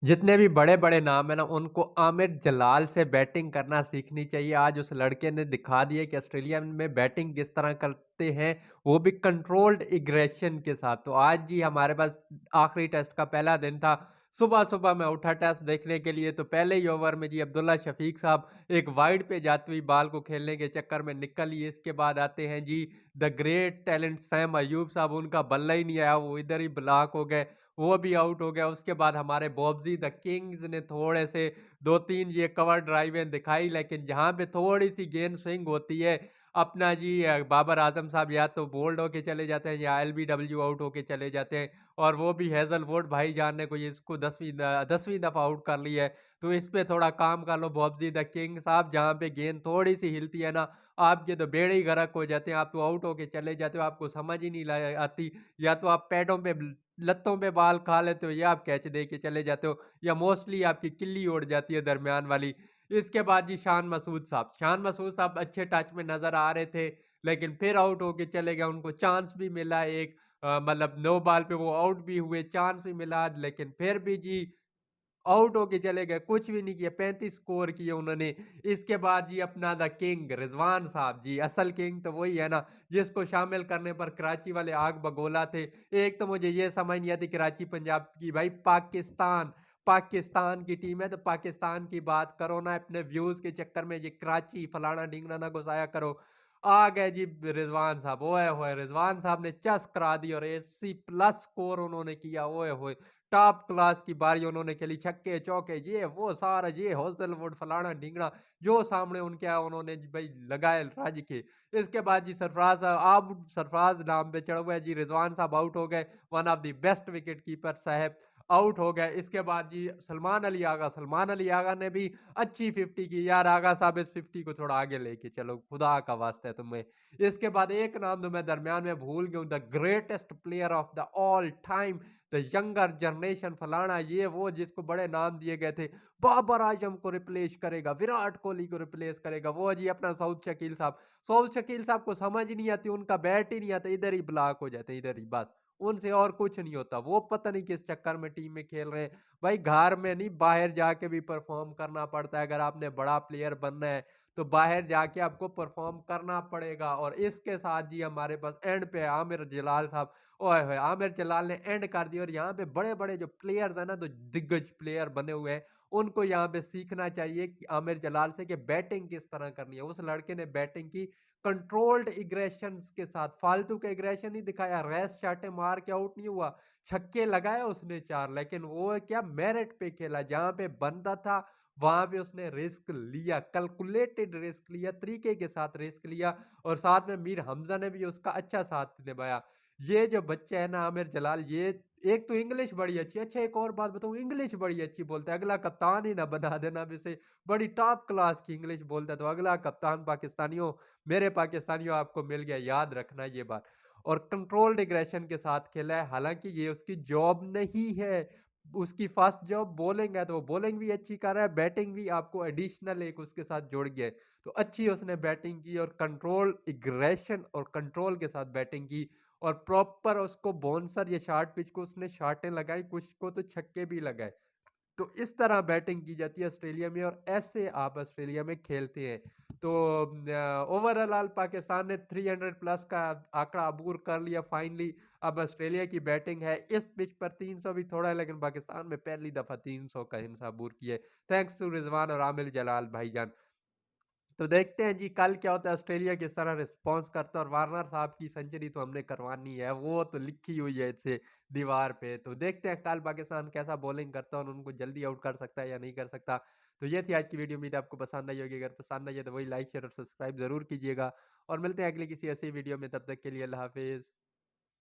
जितने भी बड़े-बड़े नाम हैं ना, उनको आमिर जलाल से बैटिंग करना सीखनी चाहिए। आज उस लड़के ने दिखा दिया कि ऑस्ट्रेलिया में बैटिंग किस तरह करते हैं, वो भी कंट्रोल्ड एग्रेशन के साथ। तो आज जी हमारे पास आखिरी टेस्ट का पहला दिन था। सुबह-सुबह मैं उठा टेस्ट देखने के लिए, तो पहले ही ओवर में जी अब्दुल्ला शफीक साहब एक वाइड पे जाती हुई बॉल को खेलने के चक्कर में निकल लिए। इसके बाद आते हैं जी the great talent Saim Ayub साहब, उनका बल्ला ही नहीं आया, वो इधर ही ब्लॉक हो गए। वो भी आउट हो गया। उसके बाद हमारे बॉब्जी द किंग्स ने थोड़े से 2-3 ये कवर ड्राइवें दिखाई, लेकिन जहाँ पे थोड़ी-सी गेंद स्विंग होती है, अपना जी बाबर आज़म साहब या तो बोल्ड होके चले जाते हैं या एलबीडब्ल्यू आउट होके चले जाते हैं, और वो भी हेज़लवुड भाईजान ने कोई इसको 10वीं दफ़ा आउट कर लिया है। तो इस पे थोड़ा काम कर लो बॉब्जी द किंग साहब, जहाँ पे गेंद थोड़ी-सी हिलती है ना, आपके तो बेड़े ही गर्क हो जाते हैं, आप तो आउट होके चले जाते हो, आपको समझ ही नहीं ला आती, या तो आप पैडों पे लत्तों पे बाल खा लेते हो, या आप कैच दे के चले जाते हो, या मोस्टली आपकी किल्ली उड़ जाती है दरमियान वाली। इसके बाद जी शान मसूद साहब अच्छे टच में नज़र आ रहे थे, लेकिन फिर आउट होके चले गए। उनको चांस भी मिला एक, मतलब नो बॉल पे वो आउट भी हुए, चांस भी मिला, लेकिन फिर भी जी आउट होके चले गए, कुछ भी नहीं किया, 35 स्कोर किए उन्होंने। इसके बाद जी अपना द किंग रिज़वान साहब जी, असल किंग तो वही है ना, जिसको शामिल करने पर कराची वाले आग बगोला थे। एक तो मुझे ये समझ नहीं आती कराची पंजाब की, भाई पाकिस्तान की टीम है तो पाकिस्तान की बात करो ना, अपने व्यूज़ के चक्कर में ये कराची फलाना-ढिंगना ना घुसाया करो। आ गए जी रिज़वान साहब, ओए होए! रिज़वान साहब ने चस करा दी और 80 प्लस स्कोर उन्होंने किया, ओए होए! टॉप क्लास की बारी उन्होंने खेली, छक्के-चौके, ये वो सारा, ये हॉज़लवुड फलाना-ढिंगना, जो सामने उनके आया उन्होंने जी भई लगाए रज के। इसके बाद जी सरफ़राज़ नाम पे चढ़ हुए जी, रिज़वान साहब आउट हो गए, one of the best wicket keeper साहब आउट हो गए। इसके बाद जी सलमान अली आगा ने भी अच्छी 50 की, यार आगा साहब इस 50 को थोड़ा आगे लेके चलो, खुदा का वास्ता है तुम्हें। इसके बाद एक नाम तो मैं दरमियान में भूल गया हूँ, the greatest player of the all time, the younger generation फलाना ये वो, जिसको बड़े नाम दिए गए थे। बाबर आजम को रिप्लेस करेगा, विराट कोहली को रिप्लेस करेगा, वो जी अपना सऊद शकील साहब को समझ ही नहीं आती, उनका बैट ही नहीं आता, इधर ही ब्लॉक हो जाते हैं, इधर ही बस, उनसे और कुछ नहीं होता। वो पता नहीं किस चक्कर में टीम में खेल रहे हैं। भाई घर में नहीं, बाहर जाके भी परफॉर्म करना पड़ता है। अगर आपने बड़ा प्लेयर बनना है तो बाहर जाके आपको परफॉर्म करना पड़ेगा। और इसके साथ जी हमारे पास एंड पे आमिर जलाल साहब, ओए होए! आमिर जलाल ने एंड कर दिया। और यहाँ पे बड़े-बड़े जो प्लेयर्स हैं ना, तो दिग्गज प्लेयर बने हुए हैं, उनको यहाँ पे सीखना चाहिए कि आमिर जलाल से कि बैटिंग किस तरह करनी है। उस लड़के ने बैटिंग की कंट्रोल्ड एग्रेशंस के साथ, फालतू का एग्रेशन नहीं दिखाया, रेस चाटे मार के आउट नहीं हुआ, छक्के लगाए उसने 4, लेकिन वो क्या मेरिट पे खेला, जहाँ पे बनता था वहाँ पे उसने रिस्क लिया, कैलकुलेटेड रिस्क लिया, तरीके के साथ रिस्क लिया, और साथ में मीर हमज़ा ने भी उसका अच्छा साथ निभाया। ये जो बच्चा है ना आमिर जलाल, ये एक तो इंग्लिश बड़ी अच्छी है। अच्छा एक और बात बताऊँ, इंग्लिश बड़ी अच्छी बोलता है, अगला कप्तान ही ना बना देना अब इसे, बड़ी टॉप क्लास की इंग्लिश बोलता है, तो अगला कप्तान पाकिस्तानियों, मेरे पाकिस्तानियों आपको मिल गया, याद रखना ये बात। और कंट्रोल्ड एग्रेशन के साथ खेला है, हालाँकि ये उसकी जॉब नहीं है, उसकी फर्स्ट जॉब बॉलिंग है, तो वो बॉलिंग भी अच्छी कर रहा है, बैटिंग भी आपको एडिशनल एक उसके साथ जुड़ गया है। तो अच्छी उसने बैटिंग की, और कंट्रोल एग्रेशन और कंट्रोल के साथ बैटिंग की, और प्रॉपर उसको बाउंसर या शॉर्ट पिच को उसने शॉटें लगाई, कुछ को तो छक्के भी लगाए। तो इस तरह बैटिंग की जाती है ऑस्ट्रेलिया में, और ऐसे आप ऑस्ट्रेलिया में खेलते हैं। तो ओवरऑल पाकिस्तान ने 300 प्लस का आंकड़ा अबूर कर लिया फाइनली। अब ऑस्ट्रेलिया की बैटिंग है, इस पिच पर 300 भी थोड़ा है, लेकिन पाकिस्तान में पहली दफ़ा 300 का हिंसा अबूर किया है। थैंक्स टू रिजवान और आमिर जलाल भाईजान। तो देखते हैं जी कल क्या होता है, ऑस्ट्रेलिया किस तरह रिस्पॉन्स करता है। और वार्नर साहब की सेंचुरी तो हमने करवानी है, वो तो लिखी हुई है इससे दीवार पे। तो देखते हैं कल पाकिस्तान कैसा बॉलिंग करता है, और उनको जल्दी आउट कर सकता है या नहीं कर सकता। तो ये थी आज की वीडियो, उम्मीद है आपको पसंद आई होगी। अगर पसंद आई है तो वही लाइक शेयर और सब्सक्राइब जरूर कीजिएगा, और मिलते हैं अगली किसी ऐसी वीडियो में, तब तक के लिए अल्लाह हाफिज़।